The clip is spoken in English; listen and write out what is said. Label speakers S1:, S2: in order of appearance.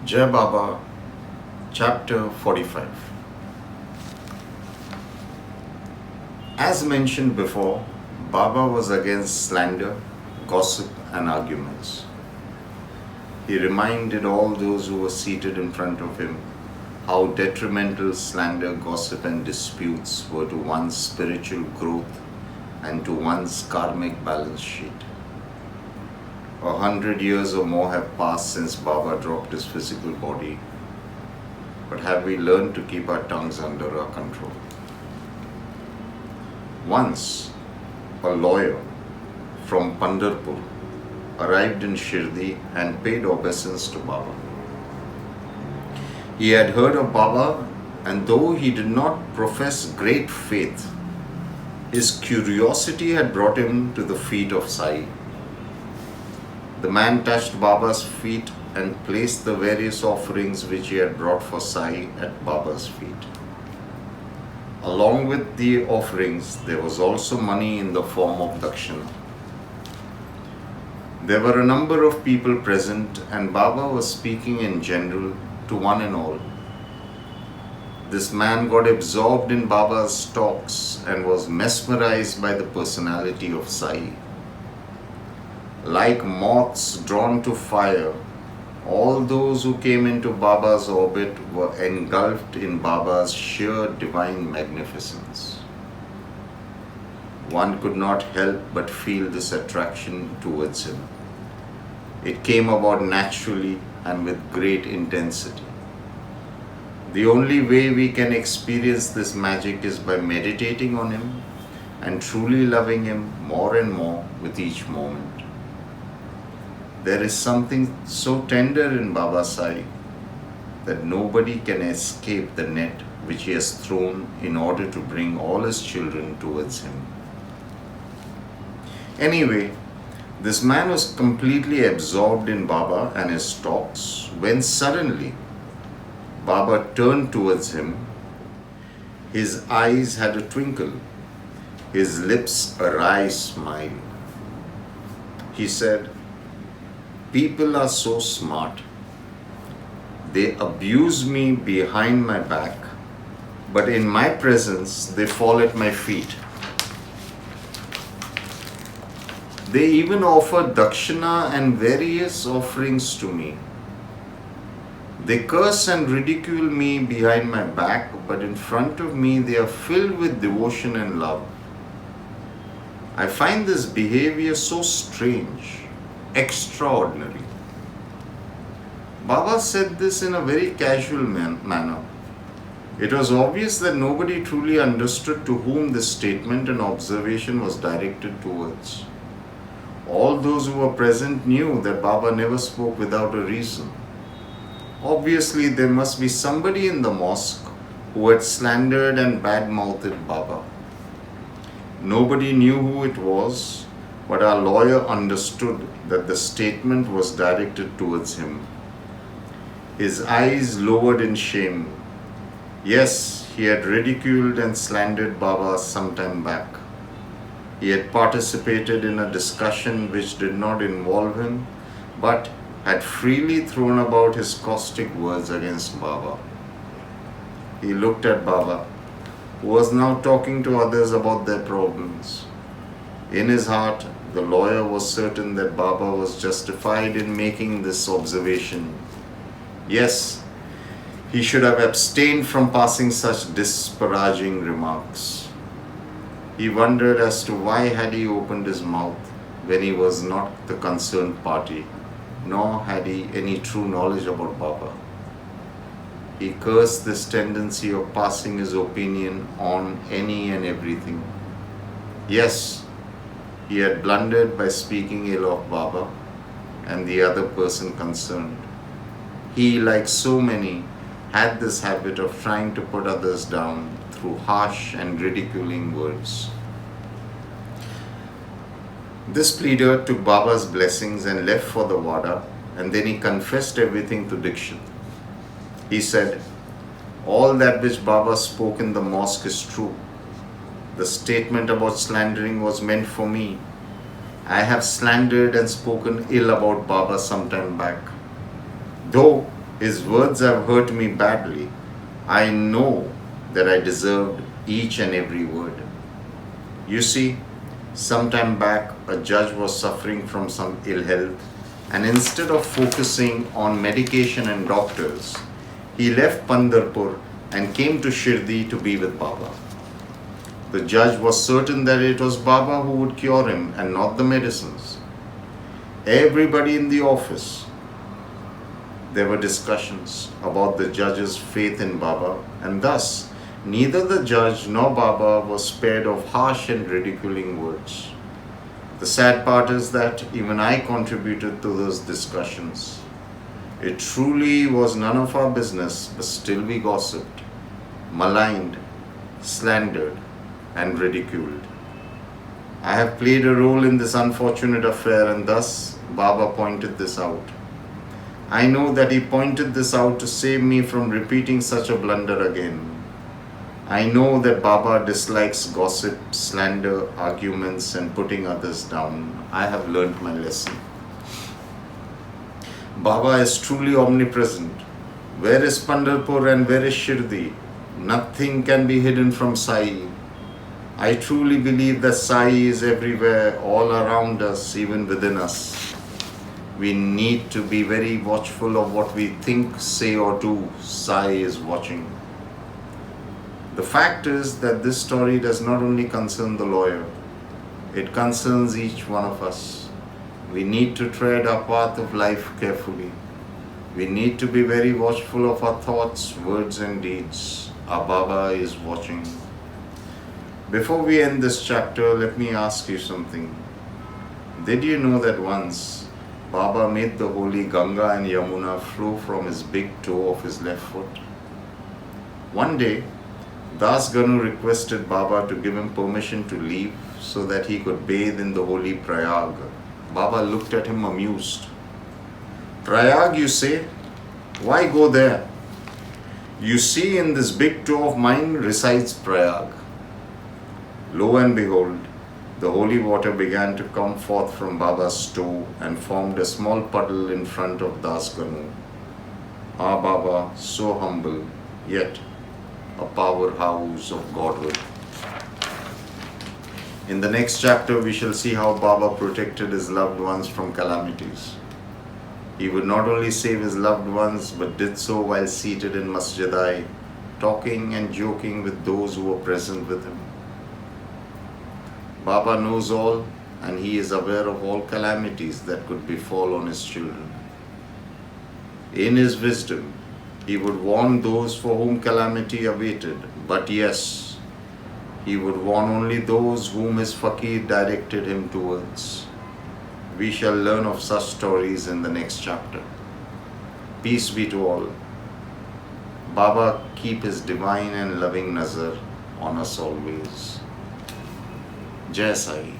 S1: Jai Baba, Chapter 45. As mentioned before, Baba was against slander, gossip and arguments. He reminded all those who were seated in front of him how detrimental slander, gossip and disputes were to one's spiritual growth and to one's karmic balance sheet. 100 years or more have passed since Baba dropped his physical body, but have we learned to keep our tongues under our control? Once, a lawyer from Pandharpur arrived in Shirdi and paid obeisance to Baba. He had heard of Baba, and though he did not profess great faith, his curiosity had brought him to the feet of Sai. The man touched Baba's feet and placed the various offerings which he had brought for Sai at Baba's feet. Along with the offerings, there was also money in the form of dakshina. There were a number of people present, and Baba was speaking in general to one and all. This man got absorbed in Baba's talks and was mesmerized by the personality of Sai. Like moths drawn to fire, all those who came into Baba's orbit were engulfed in Baba's sheer divine magnificence. One could not help but feel this attraction towards him. It came about naturally and with great intensity. The only way we can experience this magic is by meditating on him and truly loving him more and more with each moment. There is something so tender in Baba Sai that nobody can escape the net which he has thrown in order to bring all his children towards him. Anyway, this man was completely absorbed in Baba and his talks when suddenly Baba turned towards him. His eyes had a twinkle, his lips a wry smile. He said, "People are so smart. They abuse me behind my back, but in my presence they fall at my feet. They even offer dakshina and various offerings to me. They curse and ridicule me behind my back, but in front of me they are filled with devotion and love. I find this behavior so strange, extraordinary." Baba said this in a very casual manner. It was obvious that nobody truly understood to whom this statement and observation was directed towards. All those who were present knew that Baba never spoke without a reason. Obviously, there must be somebody in the mosque who had slandered and bad-mouthed Baba. Nobody knew who it was, but our lawyer understood that the statement was directed towards him. His eyes lowered in shame. Yes, he had ridiculed and slandered Baba some time back. He had participated in a discussion which did not involve him, but had freely thrown about his caustic words against Baba. He looked at Baba, who was now talking to others about their problems. In his heart, the lawyer was certain that Baba was justified in making this observation. Yes, he should have abstained from passing such disparaging remarks. He wondered as to why had he opened his mouth when he was not the concerned party, nor had he any true knowledge about Baba. He cursed this tendency of passing his opinion on any and everything. Yes, he had blundered by speaking ill of Baba and the other person concerned. He, like so many, had this habit of trying to put others down through harsh and ridiculing words. This pleader took Baba's blessings and left for the Wada, and then he confessed everything to Dikshit. He said, "All that which Baba spoke in the mosque is true. The statement about slandering was meant for me. I have slandered and spoken ill about Baba some time back. Though His words have hurt me badly. I know that I deserved each and every word. You see, some time back, a judge was suffering from some ill health, and instead of focusing on medication and doctors, he left Pandharpur and came to Shirdi to be with Baba. The judge was certain that it was Baba who would cure him and not the medicines. Everybody in the office, there were discussions about the judge's faith in Baba, and thus neither the judge nor Baba was spared of harsh and ridiculing words. The sad part is that even I contributed to those discussions. It truly was none of our business, but still we gossiped, maligned, slandered, and ridiculed. I have played a role in this unfortunate affair, and thus Baba pointed this out. I know that he pointed this out to save me from repeating such a blunder again. I know that Baba dislikes gossip, slander, arguments, and putting others down. I have learnt my lesson. Baba is truly omnipresent. Where is Pandharpur and where is Shirdi? Nothing can be hidden from Sai. I truly believe that Sai is everywhere, all around us, even within us. We need to be very watchful of what we think, say, or do. Sai is watching. The fact is that this story does not only concern the lawyer, it concerns each one of us. We need to tread our path of life carefully. We need to be very watchful of our thoughts, words, and deeds. Our Baba is watching. Before we end this chapter, let me ask you something. Did you know that once Baba made the holy Ganga and Yamuna flow from his big toe of his left foot? One day, Das Ganu requested Baba to give him permission to leave so that he could bathe in the holy Prayag. Baba looked at him amused. Prayag, you say? Why go there? You see, in this big toe of mine resides Prayag. Lo and behold, the holy water began to come forth from Baba's toe and formed a small puddle in front of Das Ganu. Ah, Baba, so humble, yet a powerhouse of Godhood. In the next chapter, we shall see how Baba protected his loved ones from calamities. He would not only save his loved ones, but did so while seated in Masjid-i, talking and joking with those who were present with him. Baba knows all, and he is aware of all calamities that could befall on his children. In his wisdom, he would warn those for whom calamity awaited, but yes, he would warn only those whom his Fakir directed him towards. We shall learn of such stories in the next chapter. Peace be to all. Baba keep his divine and loving nazar on us always. Jai Sai.